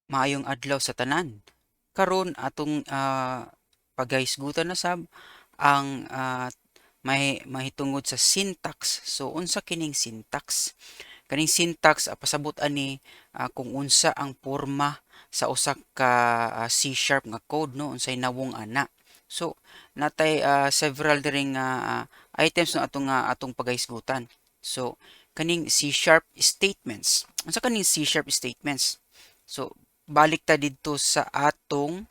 Maayong adlaw sa tanan. Karon atong paghisgutan na sab ang mahitungod sa syntax. So unsa kining syntax? Kaning syntax pasabot ani kung unsa ang porma sa usa ka C# nga code no unsay nawong ana. So natay several diri nga items no atong paghisgutan. So kaning C# statements. Unsa kaning C# statements? So balik ta didto sa atong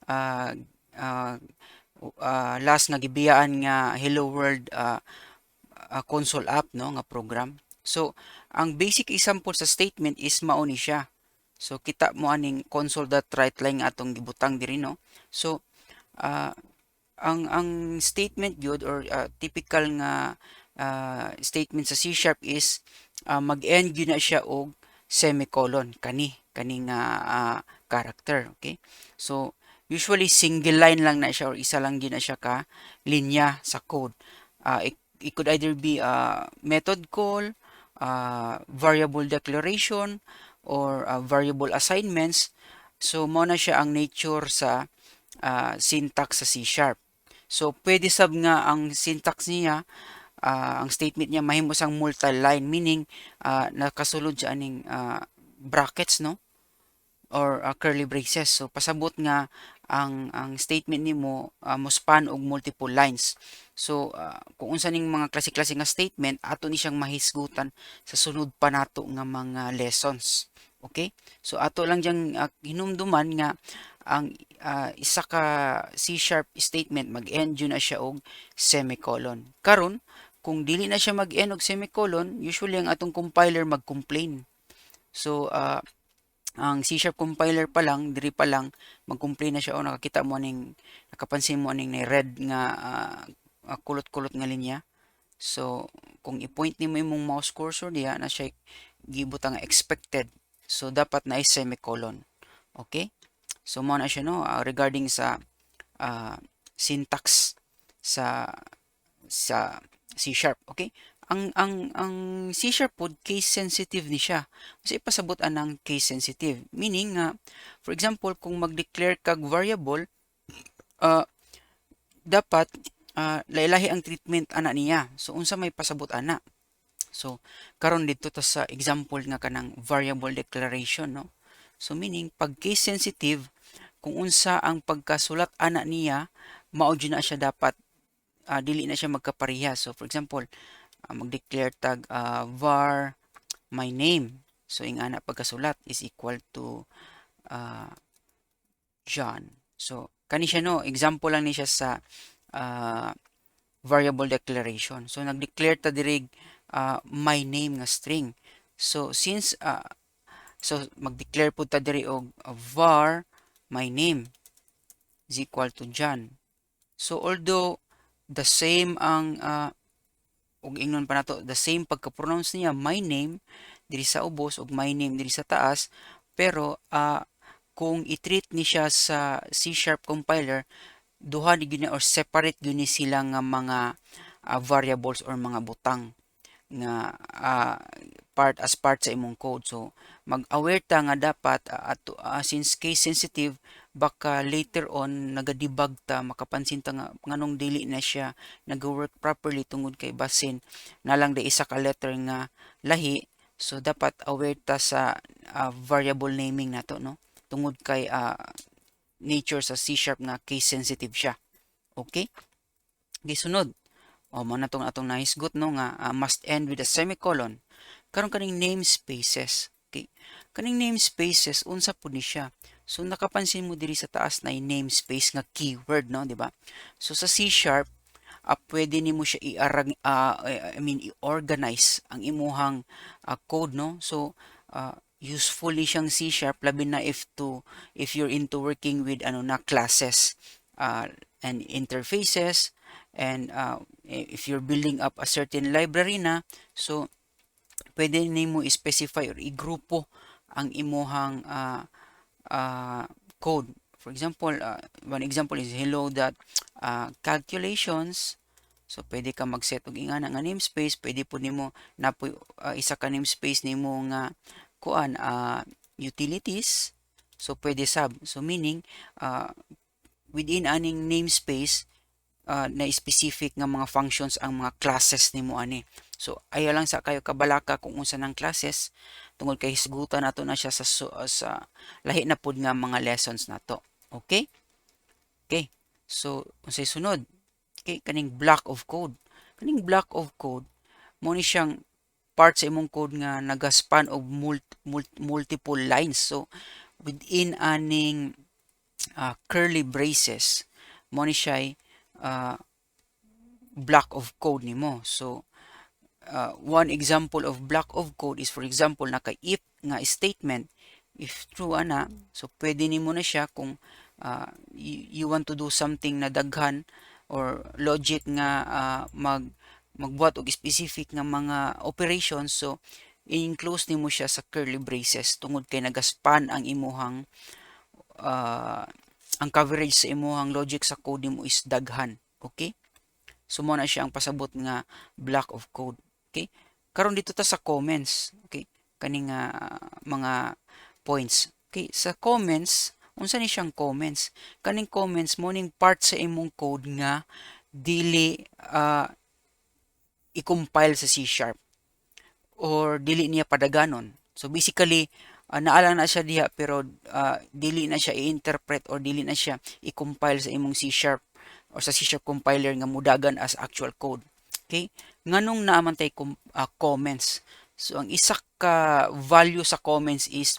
ah, ah, last nga gibiyaan nga Hello World console app no nga program. So ang basic example sa statement is mao ni siya. So kita mo aning console.writeline nga atong gibutang diri no. So ah, ang statement gyud or typical nga statement sa C# is mag-end gyud na siya og semicolon kani nga character, okay? So usually single line lang na siya or isa lang gyud na siya ka linya sa code. It could either be a method call, variable declaration, or variable assignments. So mo na siya ang nature sa syntax sa C#. So pwede sab nga ang syntax niya ang statement niya mahimo sang multi-line, meaning nakasulod sa aning brackets no or curly braces. So pasabot nga ang statement nimo mo span og multiple lines. So kung unsa ning mga klase-klase nga statement ato ni siyang mahisgutan sa sunod pa nato nga mga lessons. Okay? So ato lang diyang hinumduman nga ang isa ka C# statement mag-end yun na siya og semicolon. Karon kung dili na siya mag-end og semicolon, usually ang atong compiler mag-complain. So ang C# compiler pa lang, diri pa lang mag-complain na siya o nakakita mo ning nakapansin mo ning red nga kulot-kulot nga linya. So kung i-point nimo imong mouse cursor diha na siya gibutang expected. So dapat na semicolon. Okay? So mo na siya no regarding sa syntax sa C#, okay? Ang C# pod case sensitive ni siya. Kasi ipasabot anang case sensitive, meaning nga for example kung mag-declare kag variable uh, dapat lahi-lahi ang treatment ana niya. So unsa may pasabot ana? So karon dito ta sa example nga kanang variable declaration no. So meaning pag case sensitive kung unsa ang pagkasulat ana niya mao na siya dapat dili na siya magkapareha. So for example, mag-declare tag var my name. So ingana pagkasulat is equal to John. So kani siya no, example lang ni siya sa uh, variable declaration. So nag-declare ta diri my name nga string. So since so mag-declare pud ta diri og var my name is equal to John. So although the same ang ug ingnon pa nato the same pagka-pronounce niya my name diri sa ubos ug my name diri sa taas, pero kung i-treat ni siya sa C# compiler duha ni gyud or separate gyud ni sila nga mga variables or mga butang nga part sa imong code. So mag-aware ta nga dapat since case sensitive baka later on nagadebug ta makapansin ta nga nganong dili na siya nag-work properly tungod kay basin nalang de isa ka letter nga lahi. So dapat aware ta sa variable naming nato no tungod kay nature sa C# nga case sensitive siya. Okay? Gisunod. O mo na tong atong nahisgot no nga must end with a semicolon. Karon kaning namespaces. Okay. Kaning namespaces unsa pud ni siya? So nakapansin mo diri sa taas na namespace nga keyword no, di ba? So sa C# pwede nimo siya i-organize ang imuhang code no. So usefully siyang C# labi na if you're into working with ano na classes and interfaces and if you're building up a certain library na, so pwede nimo i-specify or i-grupo ang imuhang code. For example, one example is hello dot calculations. So pwede ka mag-set og ingana nga namespace, pwede po nimo napoy isa ka namespace nimo nga kuan utilities. So pwede sab. So meaning within aning namespace na specific nga mga functions ang mga classes nimo ani. So ayo lang sa kayo kabalaka kung unsa nang classes tungod kay hisgutan nato na siya sa lahi na pud nga mga lessons nato. Okay? Okay. So unsay sunod? Okay, kaning block of code. Kaning block of code mo ni siyang part sa imong code nga nagaspan og multiple lines. So within aning curly braces mo ni siya block of code nimo. So one example of block of code is, for example, naka-if nga statement. If true ana, so pwede nimo na siya kung you want to do something na daghan or logic nga magbuhat og specific nga mga operations. So i-enclose nimo siya sa curly braces tungod kay nagaspan ang imuhang ang coverage sa imuhang logic sa code nimo is daghan. Okay? So mo na siya ang pasabot nga block of code. Okay? Karon dito ta sa comments. Okay? Kaning mga points. Okay, sa comments, unsa ni siyang comments? Kaning comments mo ning part sa imong code nga dili i-compile sa C# or dili niya padaganon. So basically, naala na siya diha pero dili na siya i-interpret or dili na siya i-compile sa imong C# or sa C# compiler nga mudagan as actual code. Okay? Nganong naaman tay comments. So ang isa ka value sa comments is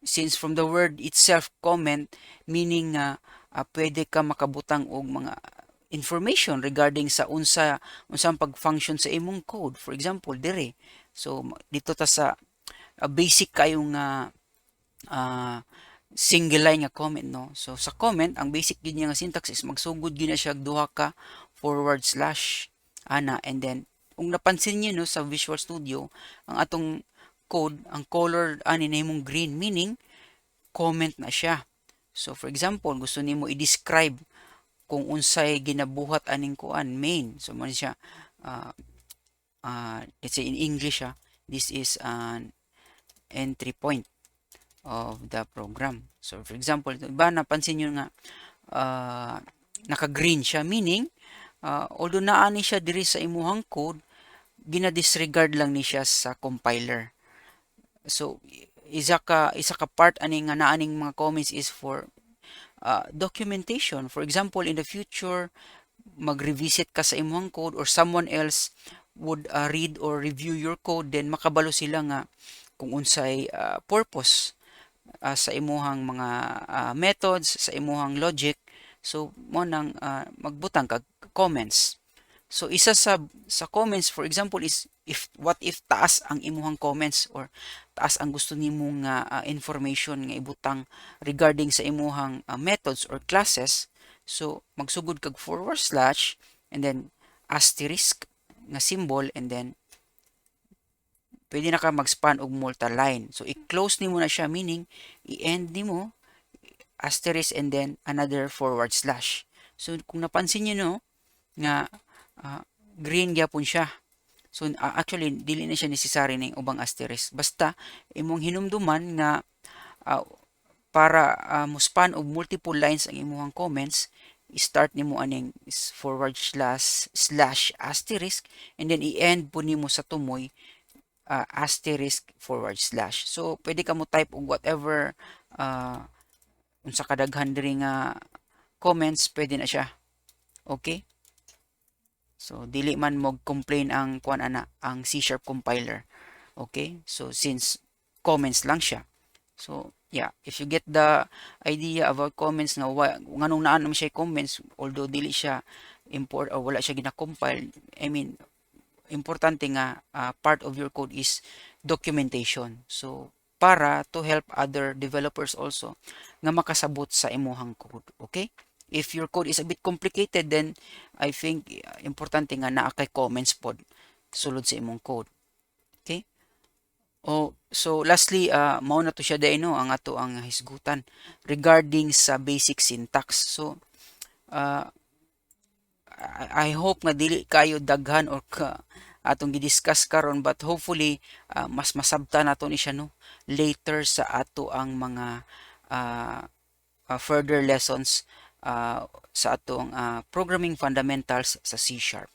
since from the word itself comment meaning pwede ka makabutang og mga information regarding sa unsang pag-function sa imong code. For example, dire. So dito ta sa basic kayong single line nga comment, no. So sa comment ang basic gid niya nga syntax is magsugod gyud na siya duha ka forward slash ana, and then kung napansin niyo no sa Visual Studio ang atong code, ang color ani na imong green, meaning comment na siya. So for example, gusto nimo i-describe kung unsay ginabuhat aning kuan main. So mo siya let's say in English this is an entry point of the program. So for example, ba napansin niyo nga naka-green siya, meaning although naani siya diri sa imuhang code, gina-disregard lang ni siya sa compiler. So isa ka part ani nga naaning mga comments is for documentation. For example, in the future mag-revisit ka sa imong code or someone else would read or review your code, then makabalo sila nga kung unsay purpose sa imuhang mga methods, sa imuhang logic. So mo nang magbutang kag comments. So isa sa comments, for example, is what if taas ang imuhang comments or taas ang gusto nimong information nga ibutang regarding sa imuhang methods or classes. So magsugod kag forward slash and then asterisk nga symbol, and then pwede na ka mag-span og multi-line. So i-close nimo na siya, meaning i-end nimo asterisk and then another forward slash. So kung napansin niyo no nga green gyapon siya. So actually dili na siya necessary ning ubang asterisk. Basta imong hinumduman nga para mo span og multiple lines ang imong comments, i-start nimo aning forward slash asterisk, and then i-end po nimo sa tumoy asterisk forward slash. So pwede ka mo type og whatever unsa kadaghan diri nga comments, pwede na siya. Okay? So dili man mo complain ang ang C# compiler. Okay? So since comments lang siya. So yeah, if you get the idea about comments na nganong naa naman siya comments, although dili siya import or wala siya gina-compile, I mean importante nga part of your code is documentation. So para to help other developers also nga makasabot sa imuhang code. Okay? If your code is a bit complicated, then I think importante nga naa kay comments pod sulod sa imong code. Okay? So lastly, mao na to siya dai no ang ato ang hisgutan regarding sa basic syntax. So I hope nga dili kayo daghan or atong gidiscuss karon, but hopefully mas masabta nato ni siya no later sa ato ang mga ah, further lessons sa atong programming fundamentals sa C Sharp.